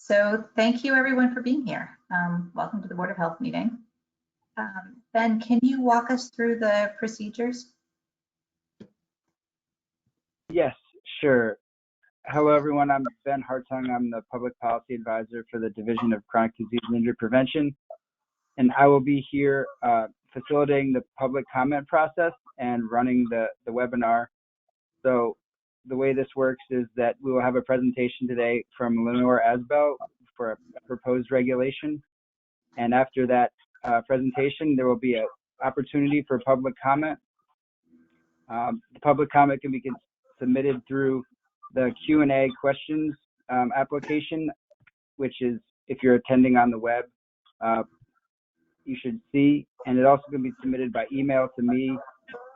So thank you everyone for being here. Welcome to the Board of Health meeting. Ben, can you walk us through the procedures? Yes, sure. Hello everyone, I'm Ben Hartung. I'm the Public Policy Advisor for the Division of Chronic Disease and Injury Prevention. And I will be here facilitating the public comment process and running the webinar. So the way this works is that we will have a presentation today from Lenore Asbell for a proposed regulation. And after that presentation, there will be an opportunity for public comment. The public comment can be submitted through the Q&A questions application, which is, if you're attending on the web, you should see. And it also can be submitted by email to me,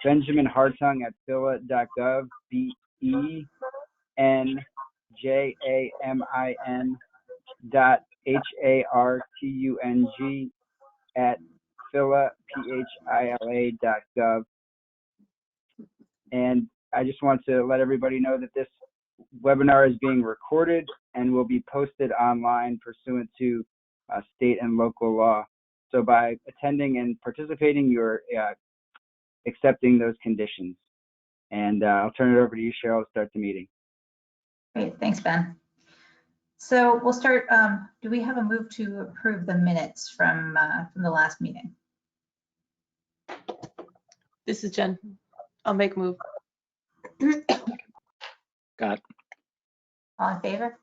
Benjamin Hartung at phila.gov, BENJAMIN.HARTUNG at phila.gov. And I just want to let everybody know that this webinar is being recorded and will be posted online pursuant to state and local law. So by attending and participating, you're accepting those conditions. And I'll turn it over to you, Cheryl, to start the meeting. Great, thanks, Ben. So we'll start. Do we have a move to approve the minutes from the last meeting? This is Jen. I'll make a move. Got it. All in favor?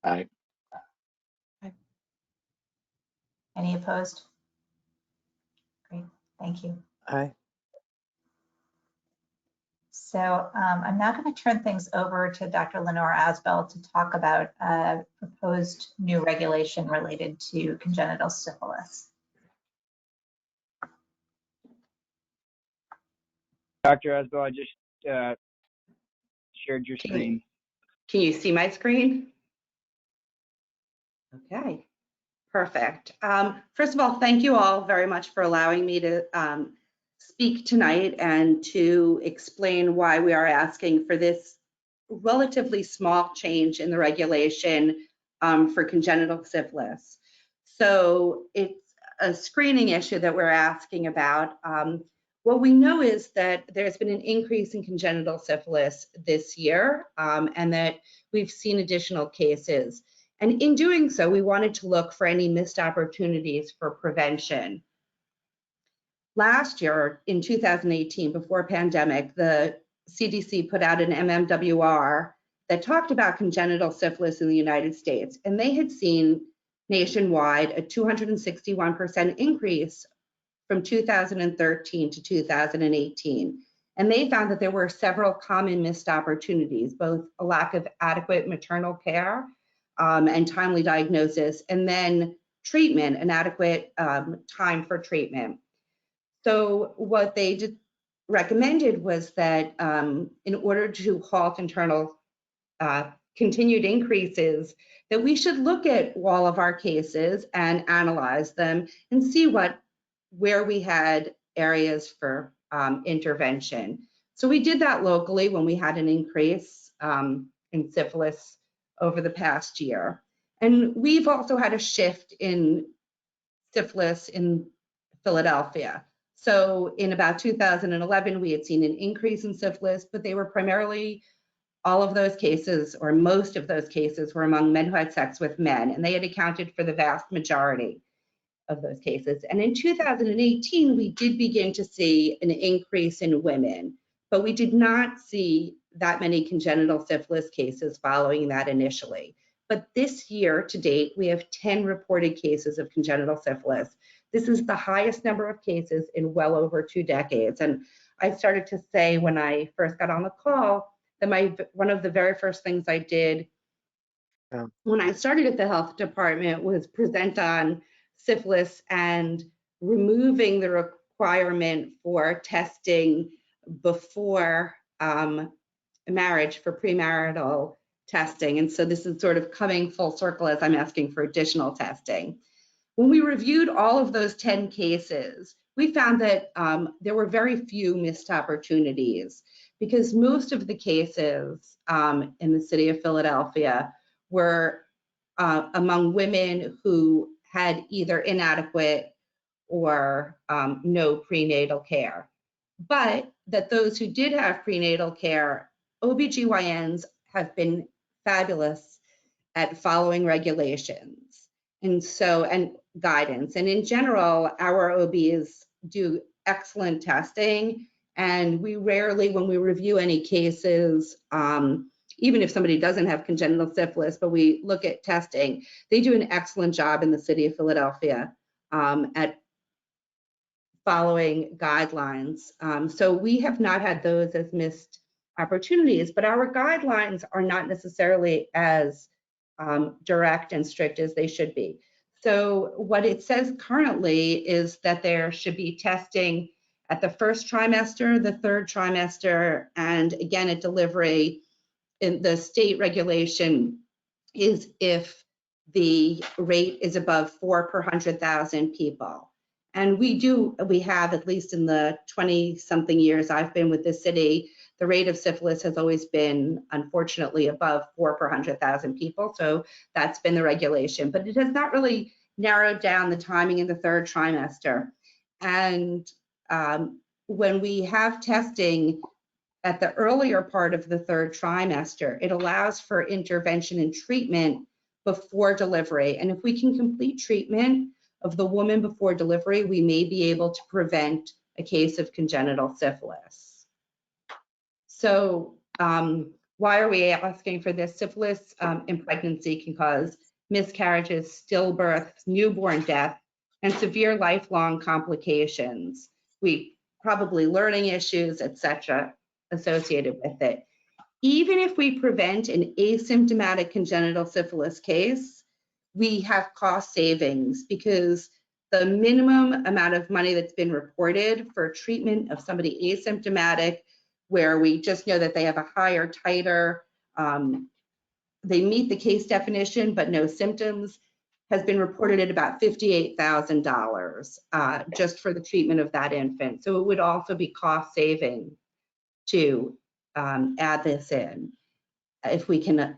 Aye. Any opposed? Great, thank you. Aye. So I'm now going to turn things over to Dr. Lenore Asbell to talk about a proposed new regulation related to congenital syphilis. Dr. Asbell, I just shared your screen. Can you see my screen? Okay, perfect. First of all, thank you all very much for allowing me to speak tonight and to explain why we are asking for this relatively small change in the regulation for congenital syphilis. So it's a screening issue that we're asking about. What we know is that there's been an increase in congenital syphilis this year, and that we've seen additional cases. And in doing so, we wanted to look for any missed opportunities for prevention. Last year, in 2018, before pandemic, the CDC put out an MMWR that talked about congenital syphilis in the United States, and they had seen nationwide a 261% increase from 2013 to 2018. And they found that there were several common missed opportunities, both a lack of adequate maternal care and timely diagnosis, and then treatment, an adequate time for treatment. So what they recommended was that in order to halt internal continued increases, that we should look at all of our cases and analyze them and see where we had areas for intervention. So we did that locally when we had an increase in syphilis over the past year. And we've also had a shift in syphilis in Philadelphia. So in about 2011, we had seen an increase in syphilis, but they were primarily, all of those cases, or most of those cases, were among men who had sex with men, and they had accounted for the vast majority of those cases. And in 2018, we did begin to see an increase in women, but we did not see that many congenital syphilis cases following that initially. But this year to date, we have 10 reported cases of congenital syphilis. This is the highest number of cases in well over 2 decades. And I started to say when I first got on the call that one of the very first things I did when I started at the health department was present on syphilis and removing the requirement for testing before marriage for premarital testing. And so this is sort of coming full circle as I'm asking for additional testing. When we reviewed all of those 10 cases, we found that there were very few missed opportunities. because most of the cases in the city of Philadelphia were among women who had either inadequate or no prenatal care. But that those who did have prenatal care, OBGYNs have been fabulous at following regulations and guidance. And in general, our OBs do excellent testing. And we rarely, when we review any cases, even if somebody doesn't have congenital syphilis, but we look at testing, they do an excellent job in the city of Philadelphia at following guidelines. So we have not had those as missed opportunities, but our guidelines are not necessarily as direct and strict as they should be. So what it says currently is that there should be testing at the first trimester, the third trimester, and again at delivery. In the state regulation is if the rate is above 4 per 100,000 people. And we have, at least in the 20-something years I've been with the city, the rate of syphilis has always been, unfortunately, above 4 per 100,000 people. So that's been the regulation. But it has not really narrowed down the timing in the third trimester. And when we have testing at the earlier part of the third trimester, it allows for intervention and treatment before delivery. And if we can complete treatment of the woman before delivery, we may be able to prevent a case of congenital syphilis. So why are we asking for this? Syphilis in pregnancy can cause miscarriages, stillbirths, newborn death, and severe lifelong complications. Probably learning issues, etc., associated with it. Even if we prevent an asymptomatic congenital syphilis case, we have cost savings because the minimum amount of money that's been reported for treatment of somebody asymptomatic, where we just know that they have a higher titer, they meet the case definition but no symptoms, has been reported at about $58,000 just for the treatment of that infant. So it would also be cost saving to add this in if we can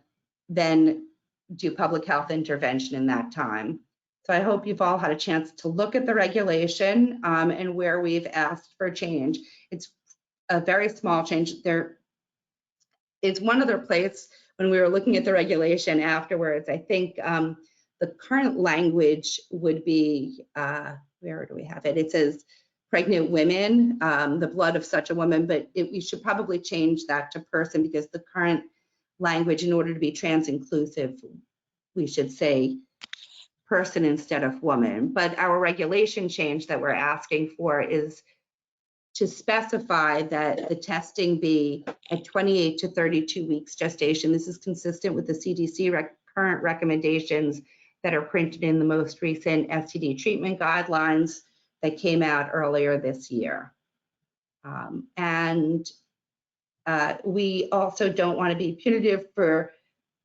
then do public health intervention in that time. So I hope you've all had a chance to look at the regulation and where we've asked for change. It's a very small change. There is one other place when we were looking at the regulation afterwards. I think the current language would be, where do we have it? It says pregnant women, the blood of such a woman, but we should probably change that to person, because the current language, in order to be trans inclusive, we should say person instead of woman. But our regulation change that we're asking for is to specify that the testing be at 28 to 32 weeks gestation. This is consistent with the CDC current recommendations that are printed in the most recent STD treatment guidelines that came out earlier this year. We also don't want to be punitive for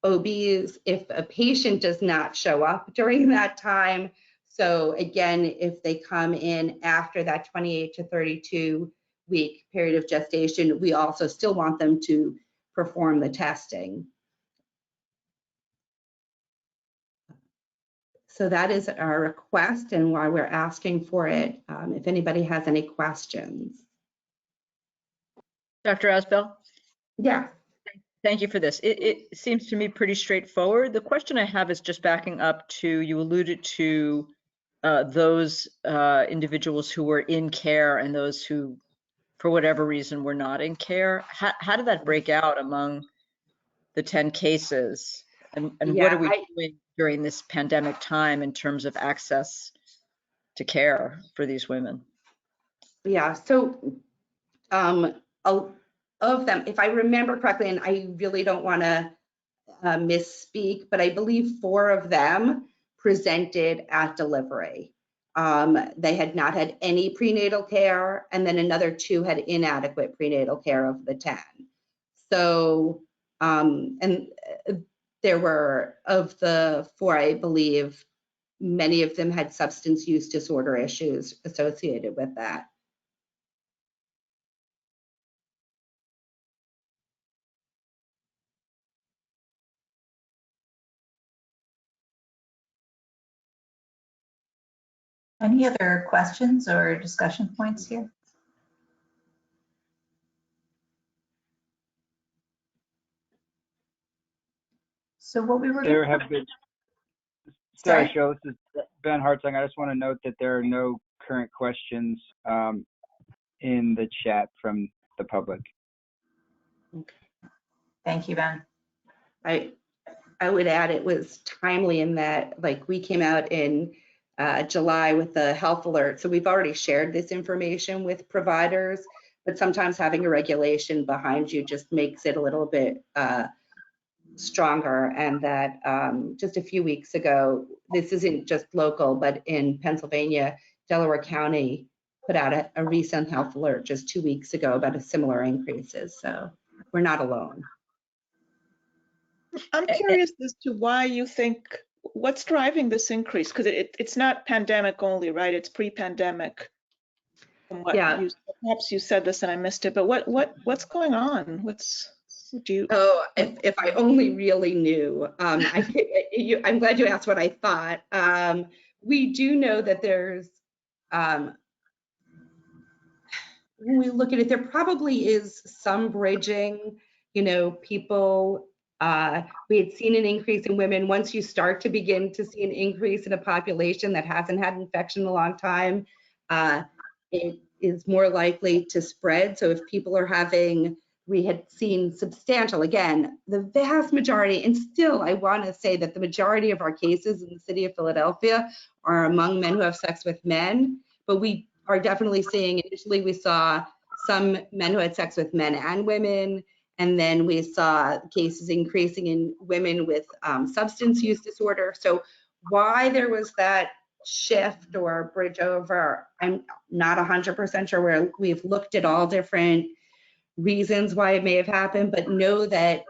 OBs if a patient does not show up during that time. So again, if they come in after that 28 to 32 week period of gestation, we also still want them to perform the testing. So that is our request and why we're asking for it. If anybody has any questions. Dr. Asbell? Yeah. Thank you for this. It seems to me pretty straightforward. The question I have is just backing up to, you alluded to those individuals who were in care and those who, for whatever reason, were not in care. How did that break out among the 10 cases? And what are we doing during this pandemic time in terms of access to care for these women? Yeah, so of them, if I remember correctly, and I really don't want to misspeak, but I believe 4 of them presented at delivery. They had not had any prenatal care, and then another 2 had inadequate prenatal care of the 10. So, and there were, of the 4, I believe, many of them had substance use disorder issues associated with that. Any other questions or discussion points here? So what we were There gonna, have been, sorry, sorry, Cheryl, this is Ben Hartung. I just want to note that there are no current questions in the chat from the public. thank you, Ben. I would add it was timely in that, like, we came out in July with the health alert. So we've already shared this information with providers, but sometimes having a regulation behind you just makes it a little bit stronger. And that just a few weeks ago, this isn't just local, but in Pennsylvania, Delaware County put out a recent health alert just 2 weeks ago about a similar increases. So we're not alone. I'm curious as to why you think, what's driving this increase? Because it's not pandemic only, right? It's pre-pandemic. From what Yeah. Perhaps you said this and I missed it, but what's going on? Oh, if I only really knew. I'm glad you asked what I thought. We do know that there's, when we look at it, there probably is some bridging, people, we had seen an increase in women. Once you start to begin to see an increase in a population that hasn't had infection in a long time, it is more likely to spread. So if people are having, we had seen substantial, again, the vast majority, and still I want to say that the majority of our cases in the city of Philadelphia are among men who have sex with men, but we are definitely seeing, initially we saw some men who had sex with men and women, and then we saw cases increasing in women with substance use disorder. So why there was that shift or bridge over, I'm not 100% sure. We've looked at all different reasons why it may have happened, but know that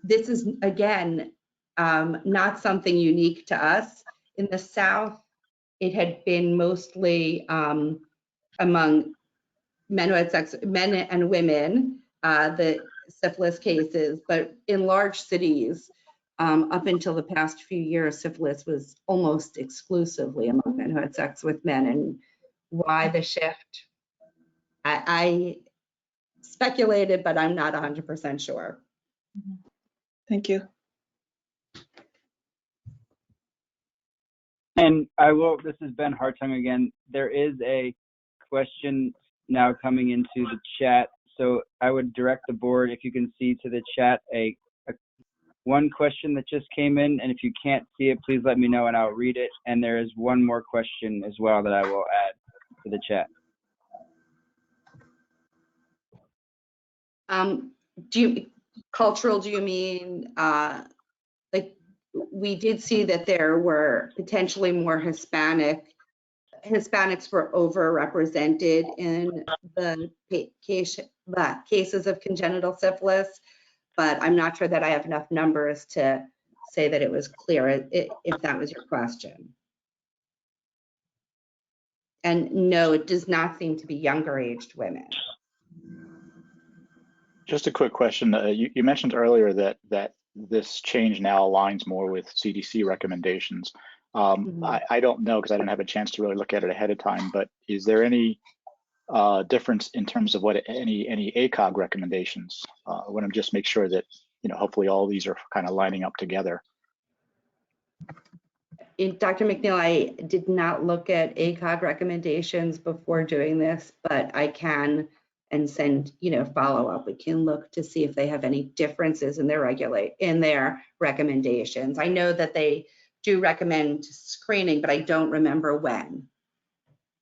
this is, again, not something unique to us. In the South, it had been mostly among men who had sex, men and women, the syphilis cases, but in large cities, up until the past few years, syphilis was almost exclusively among men who had sex with men. And why the shift? I speculated, but I'm not 100% sure. Thank you. And this is Ben Hartung again. There is a question now coming into the chat. So I would direct the board, if you can see to the chat, one question that just came in. And if you can't see it, please let me know and I'll read it. And there is one more question as well that I will add to the chat. Cultural, do you mean, like, we did see that there were potentially more Hispanics were overrepresented in the cases of congenital syphilis, but I'm not sure that I have enough numbers to say that it was clear if that was your question. And no, it does not seem to be younger aged women. Just a quick question. You mentioned earlier that this change now aligns more with CDC recommendations. I don't know because I didn't have a chance to really look at it ahead of time, but is there any difference in terms of what any Acog recommendations? I want to just make sure that, hopefully all these are kind of lining up together. Dr. McNeil, I did not look at Acog recommendations before doing this, but I can and send, follow up. We can look to see if they have any differences in their recommendations. I know that they do recommend screening, but I don't remember when.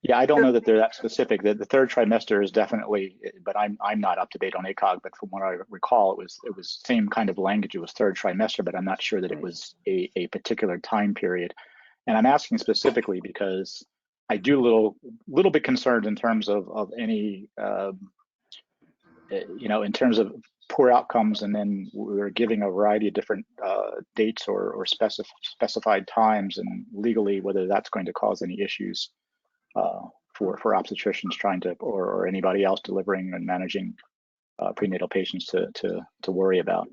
Yeah, I don't know that they're that specific. The third trimester is definitely, but I'm not up to date on Acog. But from what I recall, it was same kind of language. It was third trimester, but I'm not sure that it was a particular time period. And I'm asking specifically because I do little bit concerned in terms of any in terms of poor outcomes, and then we're giving a variety of different dates or specified times, and legally whether that's going to cause any issues for obstetricians trying to, or anybody else delivering and managing prenatal patients to worry about.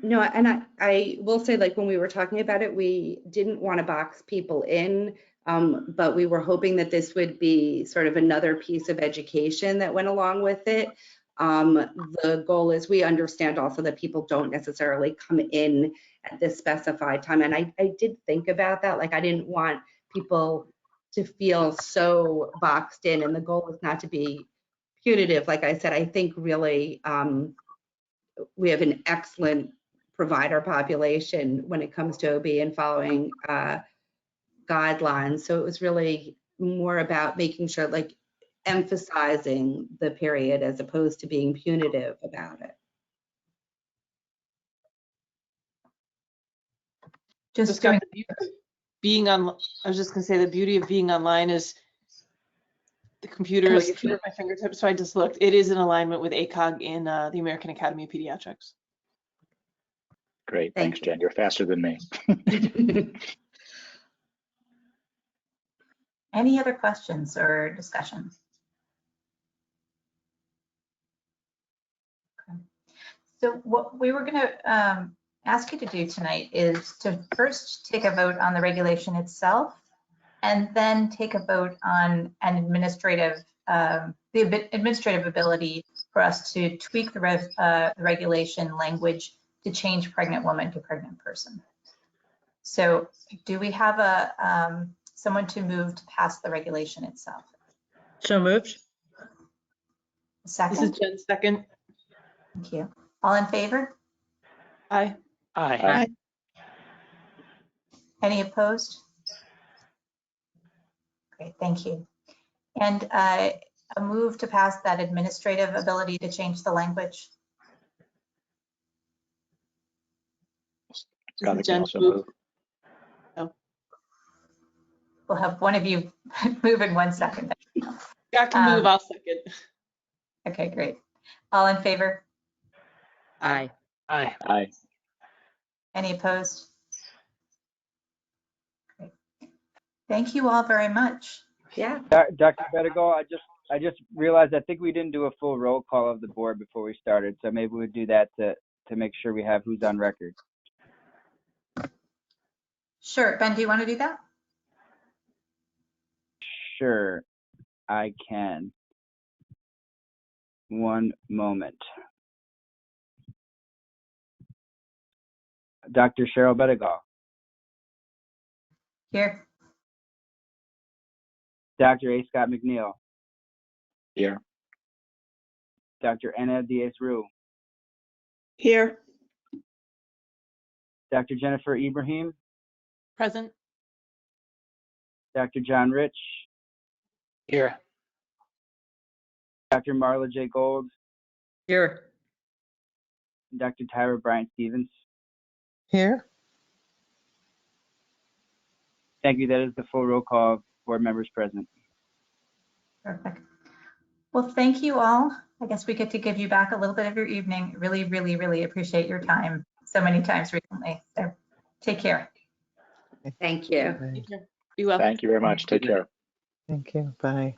No, and I will say, like, when we were talking about it, we didn't want to box people in. But we were hoping that this would be sort of another piece of education that went along with it. The goal is we understand also that people don't necessarily come in at this specified time. And I did think about that. Like, I didn't want people to feel so boxed in, and the goal is not to be punitive. Like I said, I think really we have an excellent provider population when it comes to OB and following guidelines. So it was really more about making sure, like, emphasizing the period as opposed to being punitive about it. Just Scott, doing, the beauty of being on, I was just gonna say, the beauty of being online is the computer is at my fingertips. So I just looked. It is in alignment with ACOG in the American Academy of Pediatrics. Great, Thank thanks, Jen. You're faster than me. any other questions or discussions? Okay. So what we were going to ask you to do tonight is to first take a vote on the regulation itself, and then take a vote on an administrative, the administrative ability for us to tweak the regulation language to change pregnant woman to pregnant person. So do we have a someone to move to pass the regulation itself? So moved. A This second? is Jen's second. Thank you. All in favor? Aye. Aye. Any opposed? Great, thank you. And a move to pass that administrative ability to change the language. Scott, This I is can Jen's also move. move. We'll have one of you move in 1 second. Scott can move, I'll second. Okay, great. All in favor? Aye. Aye. Any opposed? Great. Thank you all very much. Yeah. Dr. Bedegal, I just realized I think we didn't do a full roll call of the board before we started, so maybe we'd do that to make sure we have who's on record. Sure, Ben, do you want to do that? Sure, I can. One moment. Dr. Cheryl Bedegal, Here. Dr. A. Scott McNeil, Here. Dr. Anna Diaz-Rue, Here. Dr. Jennifer Ibrahim, Present. Dr. John Rich, Here. Dr. Marla J. Gold, Here. Dr. Tyra Bryant Stevens. Here. Thank you. That is the full roll call of board members present. Perfect. Well, thank you all. I guess we get to give you back a little bit of your evening. Really, really, really appreciate your time so many times recently. So take care. Thank you. Bye. Be well. Thank you very much. Take care. Thank you. Bye.